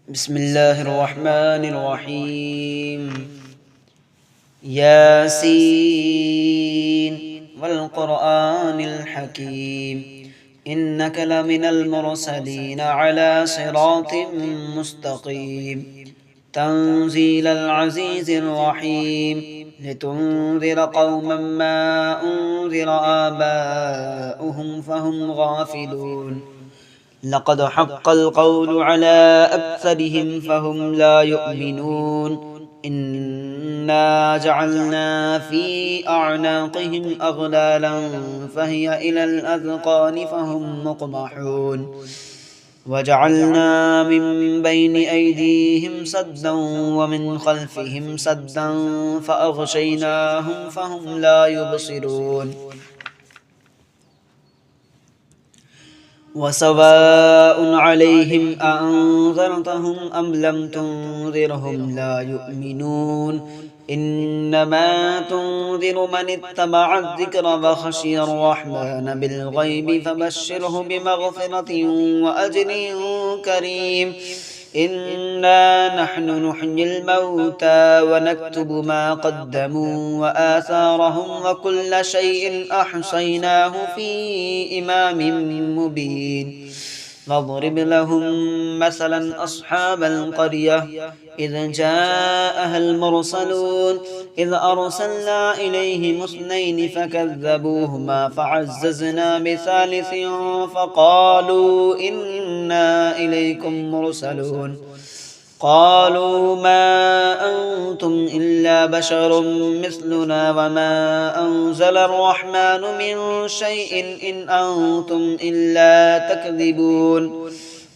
بسم الله الرحمن الرحيم ياسين والقرآن الحكيم إنك لمن المرسلين على صراط مستقيم تنزيل العزيز الرحيم لتنذر قوما ما أنذر آباؤهم فهم غافلون لقد حق القول على أكثرهم فهم لا يؤمنون إنا جعلنا في أعناقهم أغلالا فهي إلى الأذقان فهم مقمحون وجعلنا من بين أيديهم سدا ومن خلفهم سدا فأغشيناهم فهم لا يبصرون وسواء عليهم أأنذرتهم أم لم تنذرهم لا يؤمنون إنما تنذر من اتبع الذكر وخشي الرحمن بالغيب فبشره بمغفرة وأجر كريم إنا نحن نحيي الموتى ونكتب ما قدموا وآثارهم وكل شيء أحصيناه في إمام مبين واضرب لهم مثلا أصحاب القرية إذ جاءها المرسلون إذ أرسلنا إليهم اثنين فكذبوهما فعززنا بثالث فقالوا إنا إليكم مرسلون قالوا ما أنتم إلا بشر مثلنا وما أنزل الرحمن من شيء إن أنتم إلا تكذبون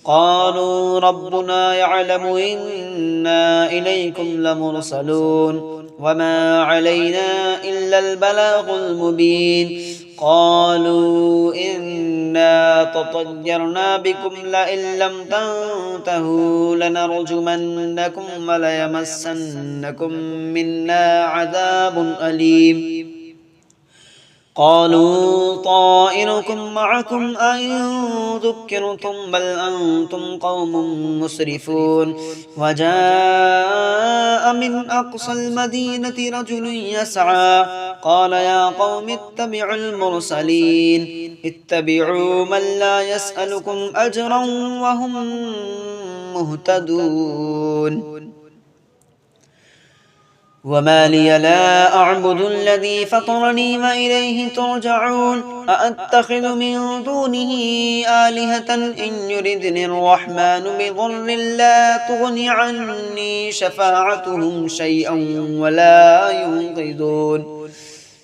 قالوا ربنا يعلم إنا إليكم لمرسلون وما علينا إلا البلاغ المبين قالوا إنا تطيرنا بكم لئن لم تنتهوا لنرجمنكم وليمسنكم منا عذاب أليم قالوا طائركم معكم أئن ذكرتم بل أنتم قوم مسرفون وجاء من أقصى المدينة رجل يسعى قال يا قوم اتبعوا المرسلين اتبعوا من لا يسألكم أجرا وهم مهتدون وما لي لا أعبد الذي فطرني وإليه ترجعون أأتخذ من دونه آلهة إن يردني الرحمن بضر لا تغن عني شفاعتهم شيئا ولا ينقذون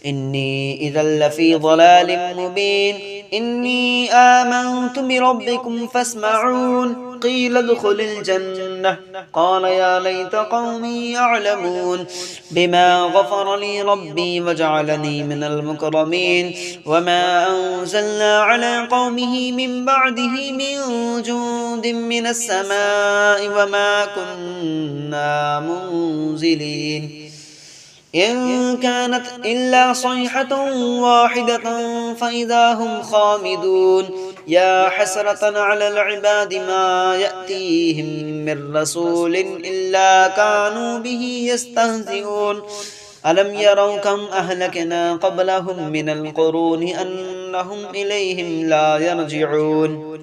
إني إذا لفي ضلال مبين إني آمنت بربكم فاسمعون قيل ادخل الجنة قال يا ليت قومي يعلمون بما غفر لي ربي وجعلني من المكرمين وما أنزلنا على قومه من بعده من جند من السماء وما كنا منزلين إن كانت إلا صيحة واحدة فإذا هم خامدون يا حسرة على العباد ما يأتيهم من رسول إلا كانوا به يستهزئون ألم يروا كم أهلكنا قبلهم من القرون أنهم إليهم لا يرجعون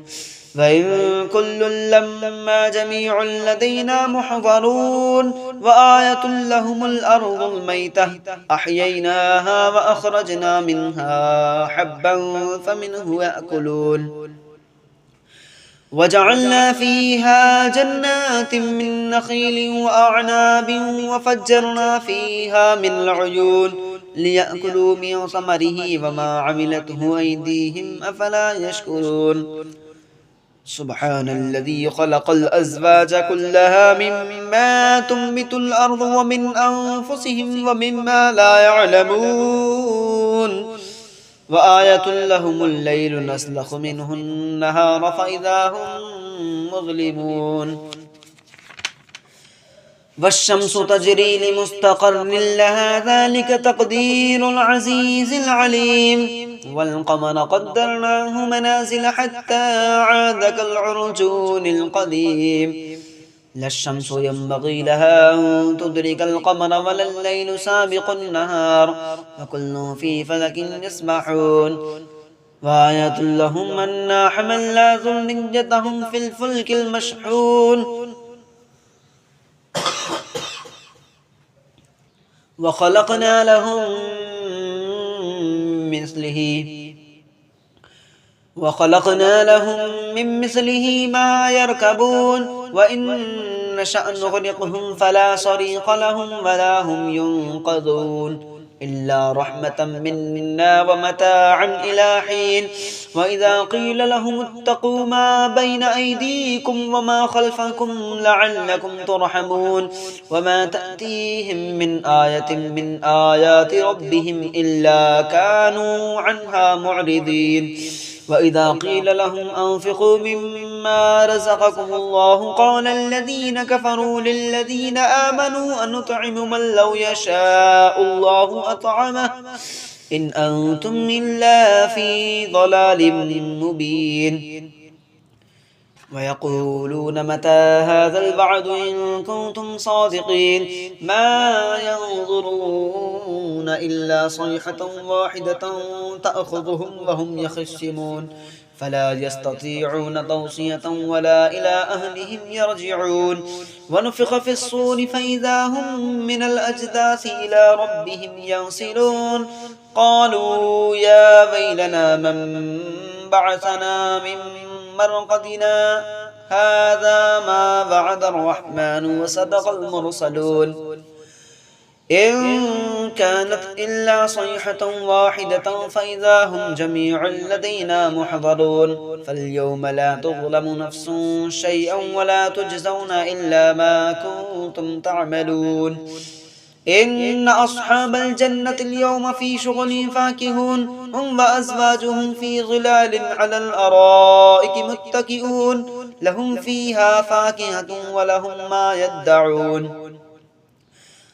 وإن كل لما جميع لدينا محضرون وآية لهم الأرض الميتة أحييناها وأخرجنا منها حبا فمنه يأكلون وجعلنا فيها جنات من نخيل وأعناب وفجرنا فيها من العيون ليأكلوا من ثمره وما عملته أيديهم أفلا يشكرون سبحان الذي خلق الأزواج كلها مما تنبت الأرض ومن أنفسهم ومما لا يعلمون وآية لهم الليل نسلخ منه النهار فإذا هم مظلمون والشمس تجري لمستقر لها ذلك تقدير العزيز العليم والقمر قدرناه منازل حتى عاد كالعرجون القديم لا الشمس ينبغي لها أن تدرك القمر ولا الليل سابق النهار وكل في فلك يسبحون وآية لهم أنا حملنا ذريتهم في الفلك المشحون وخلقنا لهم من مثله ما يركبون وإن نشأ نغرقهم فلا صريخ لهم ولا هم ينقذون إلا رحمة منا ومتاعا إلى حين وإذا قيل لهم اتقوا ما بين أيديكم وما خلفكم لعلكم ترحمون وما تأتيهم من آية من آيات ربهم إلا كانوا عنها معرضين وإذا قيل لهم أنفقوا مما رزقكم الله قال الذين كفروا للذين آمنوا أنطعم من لو يشاء الله أطعمه إن أنتم إلا في ضلال مبين ويقولون متى هذا الوعد إن كنتم صادقين ما ينظرون إلا صيحة واحدة تأخذهم وهم يخصمون فلا يستطيعون توصية ولا إلى أهلهم يرجعون ونفخ في الصور فإذا هم من الأجداث إلى ربهم ينسلون قالوا يا ويلنا من بعثنا من مرقدنا هذا ما وعد الرحمن وصدق المرسلون إن كانت إلا صيحة واحدة فإذا هم جميع لدينا محضرون فاليوم لا تظلم نفس شيئا ولا تجزون إلا ما كنتم تعملون إن أصحاب الجنة اليوم في شغل فاكهون هم وأزواجهم في ظلال على الأرائك متكئون لهم فيها فاكهة ولهم ما يدعون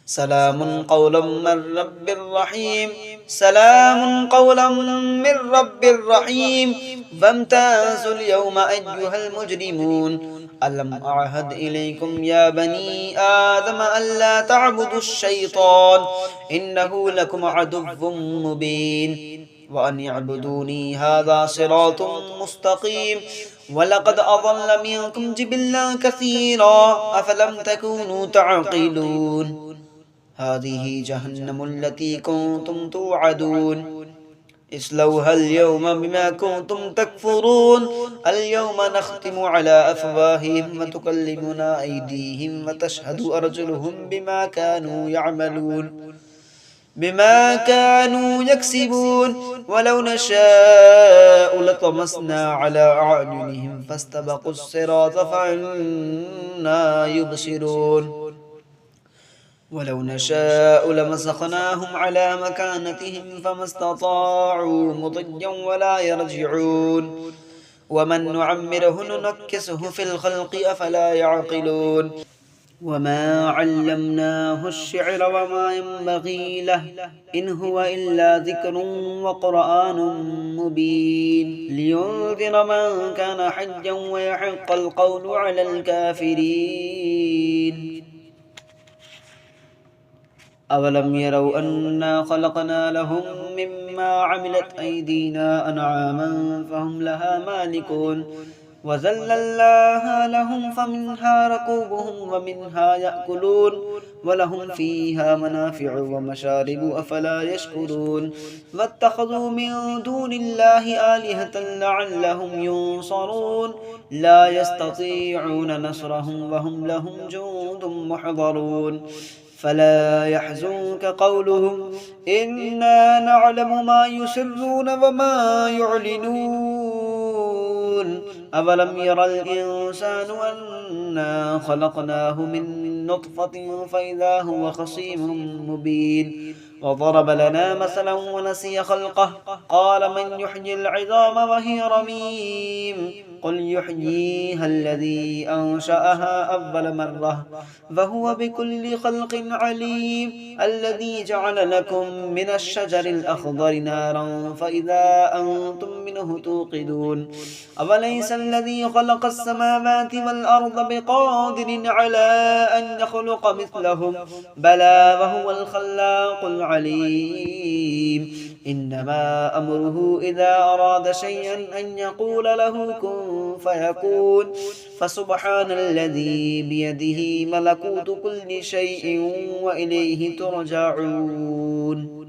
سلام قولا من رب رحيم سلام قولا من رب رحيم فامتازوا اليوم أيها المجرمون ألم أعهد إليكم يا بني آدم ألا تعبدوا الشيطان إنه لكم عدو مبين وأن اعبدوني هذا صراط مستقيم ولقد أضل منكم جبلا كثيرا أفلم تكونوا تعقلون هذه جهنم التي كنتم توعدون اصلوها اليوم بما كنتم تكفرون اليوم نختم على أفواههم وتكلمنا أيديهم وتشهد أرجلهم بما كانوا يكسبون ولو نشاء لطمسنا على أعينهم فاستبقوا الصراط فأنا يبصرون ولو نشاء لمسخناهم على مكانتهم فما استطاعوا مضيا ولا يرجعون ومن نعمره ننكسه في الخلق أفلا يعقلون وما علمناه الشعر وما ينبغي له إن هو إلا ذكر وقرآن مبين لينذر من كان حجا ويحق القول على الكافرين أولم يروا أنا خلقنا لهم مما عملت أيدينا أنعاما فهم لها مالكون وذللناها لهم فمنها ركوبهم ومنها يأكلون ولهم فيها منافع ومشارب أفلا يشكرون واتخذوا من دون الله آلهة لعلهم ينصرون لا يستطيعون نصرهم وهم لهم جند محضرون فلا يحزنك قولهم إنا نعلم ما يسرون وما يعلنون أولم ير الإنسان أنا خلقناه من نطفة فإذا هو خصيم مبين وضرب لنا مثلا ونسي خلقه قال من يحيي العظام وهي رميم قل يحييها الذي أنشأها أول مرة وهو بكل خلق عليم الذي جعل لكم من الشجر الأخضر نارا فإذا أنتم منه توقدون أوليس الذي خلق السماوات والأرض بقادر على أن يخلق مثلهم بلى وهو الخلاق العليم إنما أمره إذا أراد شيئا أن يقول له كن فيكون فسبحان الذي بيده ملكوت كل شيء وإليه ترجعون